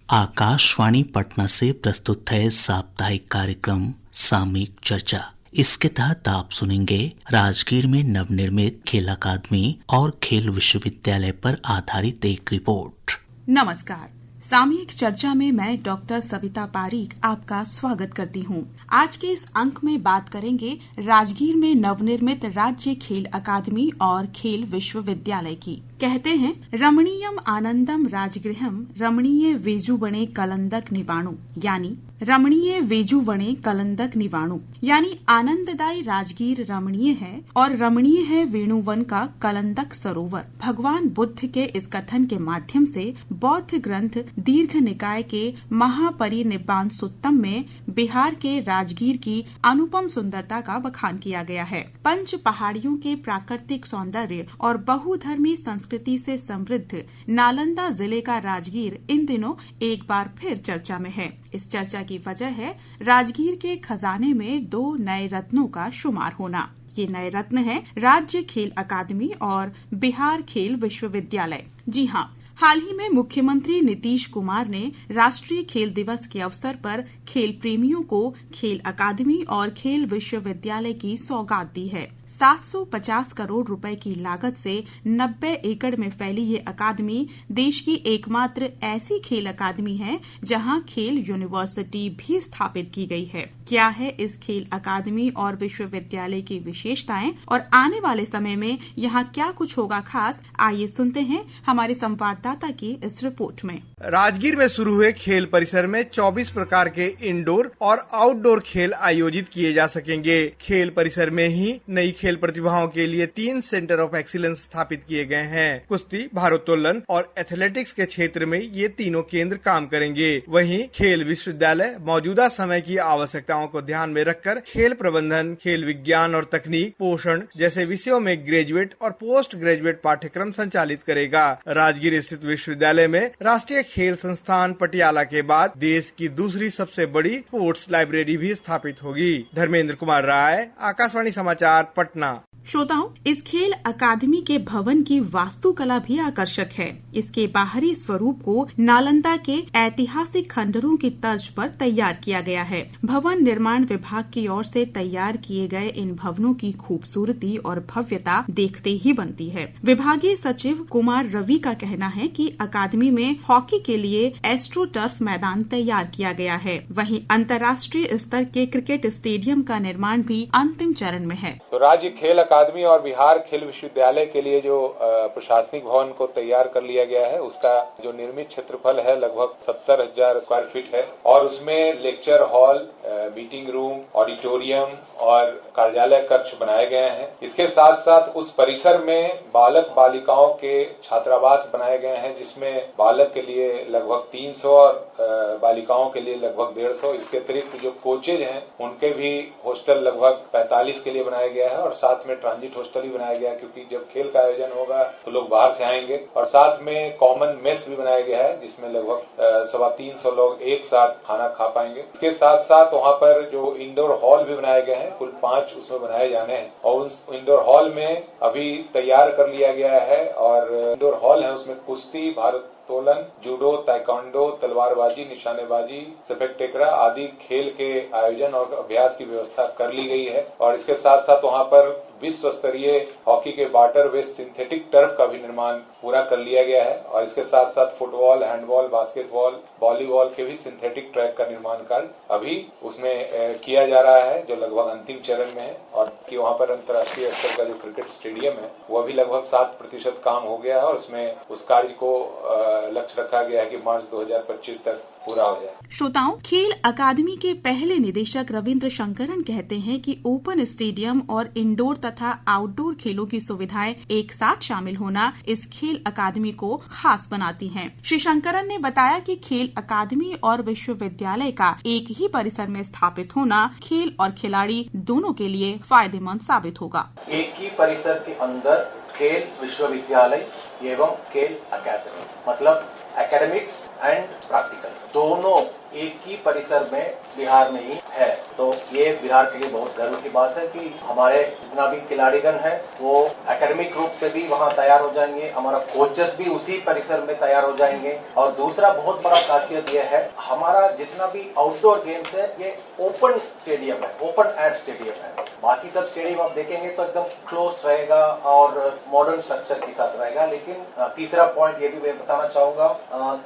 आकाशवाणी पटना से प्रस्तुत है साप्ताहिक कार्यक्रम सामयिक चर्चा। इसके तहत आप सुनेंगे राजगीर में नवनिर्मित खेल अकादमी और खेल विश्वविद्यालय पर आधारित एक रिपोर्ट। नमस्कार, सामयिक चर्चा में मैं डॉक्टर सविता पारीक आपका स्वागत करती हूँ। आज के इस अंक में बात करेंगे राजगीर में नवनिर्मित राज्य खेल अकादमी और खेल विश्वविद्यालय की। कहते हैं रमणीयम आनंदम राजगृहम रमणीय वेजुवणे कलंदक निवाणु, यानी रमणीय वेजुवणे कलंदक निवाणु, यानी आनंददायी राजगीर रमणीय है और रमणीय है वेणुवन का कलंदक सरोवर। भगवान बुद्ध के इस कथन के माध्यम से बौद्ध ग्रंथ दीर्घ निकाय के महापरिनिब्बाण सुत्तम में बिहार के राजगीर की अनुपम सुंदरता का बखान किया गया है। पंच पहाड़ियों के प्राकृतिक सौंदर्य और बहुधर्मी संस्कृति से समृद्ध नालंदा जिले का राजगीर इन दिनों एक बार फिर चर्चा में है। इस चर्चा की वजह है राजगीर के खजाने में 2 नए रत्नों का शुमार होना। ये नए रत्न हैं राज्य खेल अकादमी और बिहार खेल विश्वविद्यालय। जी हाँ, हाल ही में मुख्यमंत्री नीतीश कुमार ने राष्ट्रीय खेल दिवस के अवसर पर खेल प्रेमियों को खेल अकादमी और खेल विश्वविद्यालय की सौगात दी है। 750 करोड़ रुपए की लागत से 90 एकड़ में फैली ये अकादमी देश की एकमात्र ऐसी खेल अकादमी है जहां खेल यूनिवर्सिटी भी स्थापित की गई है। क्या है इस खेल अकादमी और विश्वविद्यालय की विशेषताएं और आने वाले समय में यहाँ क्या कुछ होगा खास, आइए सुनते हैं हमारे संवाददाता की इस रिपोर्ट में। राजगीर में शुरू हुए खेल परिसर में 24 प्रकार के इंडोर और आउटडोर खेल आयोजित किए जा सकेंगे। खेल परिसर में ही नई खेल प्रतिभाओं के लिए 3 सेंटर ऑफ एक्सीलेंस स्थापित किए गए हैं। कुश्ती, भारोत्तोलन और एथलेटिक्स के क्षेत्र में ये तीनों केंद्र काम करेंगे। वहीं खेल विश्वविद्यालय मौजूदा समय की आवश्यकताओं को ध्यान में रखकर खेल प्रबंधन, खेल विज्ञान और तकनीक, पोषण जैसे विषयों में ग्रेजुएट और पोस्ट ग्रेजुएट पाठ्यक्रम संचालित करेगा। राजगीर स्थित विश्वविद्यालय में राष्ट्रीय खेल संस्थान पटियाला के बाद देश की दूसरी सबसे बड़ी स्पोर्ट्स लाइब्रेरी भी स्थापित होगी। धर्मेंद्र कुमार राय, आकाशवाणी समाचार, पटना। श्रोताओं, इस खेल अकादमी के भवन की वास्तुकला भी आकर्षक है। इसके बाहरी स्वरूप को नालंदा के ऐतिहासिक खंडरों की तर्ज पर तैयार किया गया है। भवन निर्माण विभाग की ओर से तैयार किए गए इन भवनों की खूबसूरती और भव्यता देखते ही बनती है। विभागीय सचिव कुमार रवि का कहना है कि अकादमी में हॉकी के लिए एस्ट्रो टर्फ मैदान तैयार किया गया है। वहीं अंतर्राष्ट्रीय स्तर के क्रिकेट स्टेडियम का निर्माण भी अंतिम चरण में है। तो राज्य खेल अकादमी और बिहार खेल विश्वविद्यालय के लिए जो प्रशासनिक भवन को तैयार कर लिया गया है, उसका जो निर्मित क्षेत्रफल है लगभग 70,000 स्क्वायर फीट है और उसमें lecture hall, meeting room, auditorium और कार्यालय कक्ष बनाए गए हैं। इसके साथ साथ उस परिसर में बालक बालिकाओं के छात्रावास बनाए गए हैं, जिसमें बालक के लिए लगभग 300 और बालिकाओं के लिए लगभग 150। इसके अतिरिक्त जो कोचेज हैं उनके भी हॉस्टल लगभग 45 के लिए बनाया गया है और साथ में ट्रांजिट हॉस्टल भी बनाया गया है, क्योंकि जब खेल का आयोजन होगा तो लोग बाहर से आएंगे। और साथ में कॉमन मेस भी बनाया गया है, जिसमें लगभग 350 लोग एक साथ खाना खा पाएंगे। इसके साथ साथ वहाँ पर जो इंडोर हॉल भी बनाए गए हैं, कुल 5 उसमें बनाए जाने हैं और उस इंडोर हॉल में अभी तैयार कर लिया गया है। और इंडोर हॉल है उसमें कुश्ती, भारोत्तोलन, जूडो, ताइक्वांडो, तलवारबाजी, निशानेबाजी, सफेद टेकरा आदि खेल के आयोजन और अभ्यास की व्यवस्था कर ली गई है। और इसके साथ साथ वहाँ पर विश्व स्तरीय हॉकी के वाटर वेस्ट सिंथेटिक टर्फ का भी निर्माण पूरा कर लिया गया है और इसके साथ साथ फुटबॉल, हैंडबॉल, बास्केटबॉल, वॉलीबॉल के भी सिंथेटिक ट्रैक का निर्माण कार्य अभी उसमें किया जा रहा है, जो लगभग अंतिम चरण में है। और कि वहाँ पर अंतर्राष्ट्रीय स्तर का जो क्रिकेट स्टेडियम है वो अभी लगभग 7% काम हो गया है और उसमें उस कार्य को लक्ष्य रखा गया है कि मार्च 2025 तक पूरा हो जाए। श्रोताओं, खेल अकादमी के पहले निदेशक रविंद्र शंकरन कहते हैं कि ओपन स्टेडियम और इंडोर तथा आउटडोर खेलों की सुविधाएं एक साथ शामिल होना इस खेल अकादमी को खास बनाती हैं। श्री शंकरन ने बताया कि खेल अकादमी और विश्वविद्यालय का एक ही परिसर में स्थापित होना खेल और खिलाड़ी दोनों के लिए फायदेमंद साबित होगा। एक ही परिसर के अंदर खेल विश्वविद्यालय एवं खेल अकादमी, मतलब एकेडमिक्स एंड प्रैक्टिकल दोनों एक ही परिसर में बिहार में ही है। तो ये बिहार के लिए बहुत गर्व की बात है कि हमारे जितना भी खिलाड़ीगण है वो एकेडमिक रूप से भी वहां तैयार हो जाएंगे, हमारा कोचेस भी उसी परिसर में तैयार हो जाएंगे। और दूसरा बहुत बड़ा खासियत ये है, हमारा जितना भी आउटडोर गेम्स है ये ओपन स्टेडियम है, ओपन एयर स्टेडियम है। बाकी सब स्टेडियम आप देखेंगे तो एकदम क्लोज रहेगा और मॉडर्न स्ट्रक्चर के साथ रहेगा। लेकिन तीसरा पॉइंट ये भी मैं बताना चाहूंगा,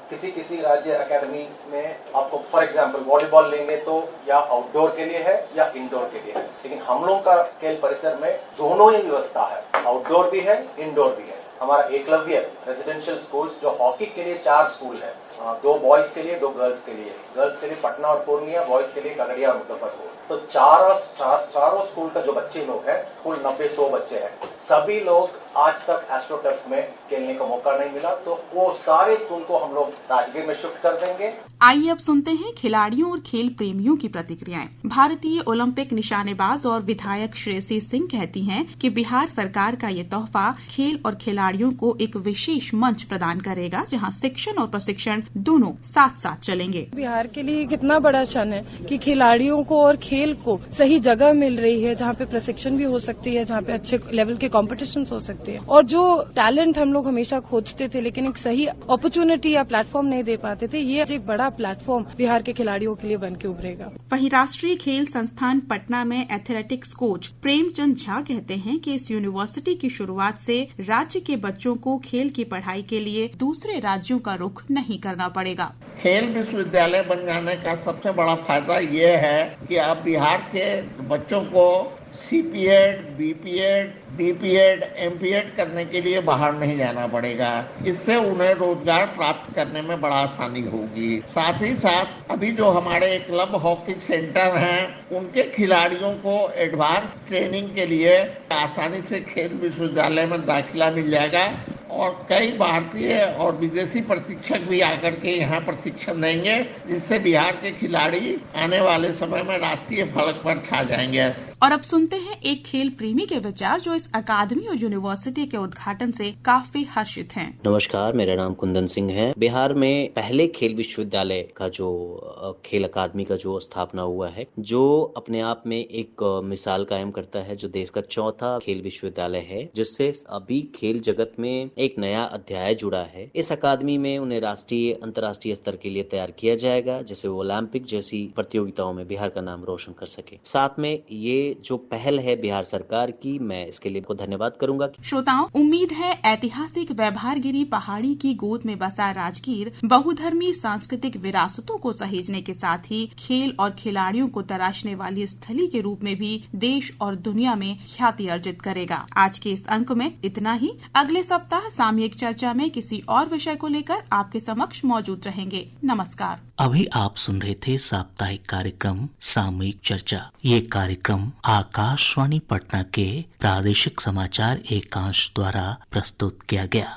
किसी राज्य एकेडमी में आपको फॉर एग्जांपल वॉलीबॉल लेंगे तो या आउटडोर के लिए है या इंडोर के लिए है, लेकिन हम लोग का खेल परिसर में दोनों ही व्यवस्था है, आउटडोर भी है इंडोर भी है। हमारा एकलव्य रेजिडेंशियल स्कूल्स जो हॉकी के लिए 4 स्कूल है, 2 बॉयज के लिए 2 गर्ल्स के लिए, गर्ल्स के लिए पटना और पूर्णिया, बॉयज के लिए खगड़िया और मुजफ्फरपुर। तो चारों स्कूल का जो बच्चे लोग हैं कुल 90-100 बच्चे हैं, सभी लोग आज तक एस्ट्रोटर्फ में खेलने का मौका नहीं मिला, तो वो सारे स्कूल को हम लोग राजगीर में शिफ्ट कर देंगे। आइए अब सुनते हैं खिलाड़ियों और खेल प्रेमियों की प्रतिक्रियाएं। भारतीय ओलंपिक निशानेबाज और विधायक श्रेयसी सिंह कहती हैं कि बिहार सरकार का ये तोहफा खेल और खिलाड़ियों को एक विशेष मंच प्रदान करेगा, जहां शिक्षण और प्रशिक्षण दोनों साथ साथ चलेंगे। बिहार के लिए कितना बड़ा क्षण है कि खिलाड़ियों को और खेल को सही जगह मिल रही है, जहाँ पे प्रशिक्षण भी हो सकती है, जहाँ पे अच्छे लेवल के कॉम्पिटिशन हो सकते हैं। और जो टैलेंट हम लोग हमेशा खोजते थे लेकिन एक सही अपॉर्चुनिटी या प्लेटफॉर्म नहीं दे पाते थे, ये एक बड़ा प्लेटफॉर्म बिहार के खिलाड़ियों के लिए बन के उभरेगा। वहीं राष्ट्रीय खेल संस्थान पटना में एथलेटिक्स कोच प्रेमचंद झा कहते हैं कि इस यूनिवर्सिटी की शुरुआत से राज्य के बच्चों को खेल की पढ़ाई के लिए दूसरे राज्यों का रुख नहीं करना पड़ेगा। खेल विश्वविद्यालय बन जाने का सबसे बड़ा फायदा ये है कि अब बिहार के बच्चों को CPED, BPED, DPED, MPED करने के लिए बाहर नहीं जाना पड़ेगा। इससे उन्हें रोजगार प्राप्त करने में बड़ा आसानी होगी। साथ ही साथ अभी जो हमारे क्लब हॉकी सेंटर हैं, उनके खिलाड़ियों को एडवांस ट्रेनिंग के लिए आसानी से खेल विश्वविद्यालय में दाखिला मिल जाएगा और कई भारतीय और विदेशी प्रशिक्षक भी आकर के यहाँ प्रशिक्षण देंगे, जिससे बिहार के खिलाड़ी आने वाले समय में राष्ट्रीय फलक पर छा जाएंगे। और अब सुनते हैं एक खेल प्रेमी के विचार जो इस अकादमी और यूनिवर्सिटी के उद्घाटन से काफी हर्षित हैं। नमस्कार, मेरा नाम कुंदन सिंह है। बिहार में पहले खेल विश्वविद्यालय का जो खेल अकादमी का जो स्थापना हुआ है, जो अपने आप में एक मिसाल कायम करता है, जो देश का चौथा खेल विश्वविद्यालय है, जिससे अभी खेल जगत में एक नया अध्याय जुड़ा है। इस अकादमी में उन्हें राष्ट्रीय अंतर्राष्ट्रीय स्तर के लिए तैयार किया जाएगा, जैसे वो ओलंपिक जैसी प्रतियोगिताओं में बिहार का नाम रोशन कर सके। साथ में ये जो पहल है बिहार सरकार की, मैं इसके लिए को धन्यवाद करूंगा। श्रोताओं, उम्मीद है ऐतिहासिक वैभारगिरी पहाड़ी की गोद में बसा राजगीर बहुधर्मी सांस्कृतिक विरासतों को सहेजने के साथ ही खेल और खिलाड़ियों को तराशने वाली स्थली के रूप में भी देश और दुनिया में ख्याति अर्जित करेगा। आज के इस अंक में इतना ही। अगले सप्ताह सामयिक चर्चा में किसी और विषय को लेकर आपके समक्ष मौजूद रहेंगे। नमस्कार। अभी आप सुन रहे थे साप्ताहिक कार्यक्रम सामयिक चर्चा। ये कार्यक्रम आकाशवाणी पटना के प्रादेशिक समाचार एकांश द्वारा प्रस्तुत किया गया।